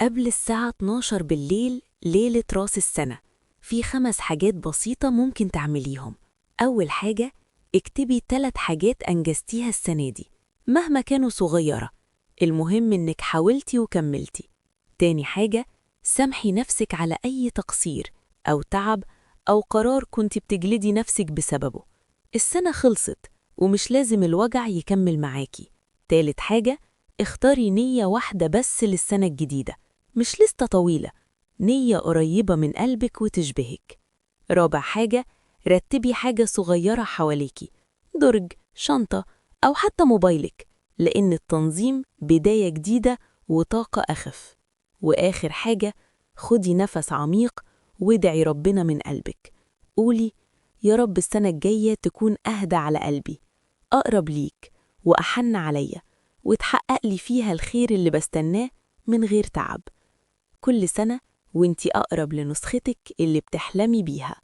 قبل الساعة 12 بالليل ليلة راس السنة، في 5 حاجات بسيطة ممكن تعمليهم. أول حاجة، اكتبي 3 حاجات أنجزتيها السنة دي مهما كانوا صغيرة، المهم إنك حاولتي وكملتي. تاني حاجة، سامحي نفسك على أي تقصير أو تعب أو قرار كنت بتجلدي نفسك بسببه. السنة خلصت ومش لازم الوجع يكمل معاكي. تالت حاجة، اختاري نية واحدة بس للسنة الجديدة، مش لستة طويلة، نية قريبة من قلبك وتشبهك. رابع حاجة، رتبي حاجة صغيرة حواليكي، درج، شنطة، أو حتى موبايلك، لأن التنظيم بداية جديدة وطاقة أخف. وآخر حاجة، خدي نفس عميق وادعي ربنا من قلبك. قولي: يا رب السنة الجاية تكون أهدى على قلبي، أقرب ليك وأحن عليا، وتحقق لي فيها الخير اللي بستناه من غير تعب. كل سنة وانتي أقرب لنسختك اللي بتحلمي بيها.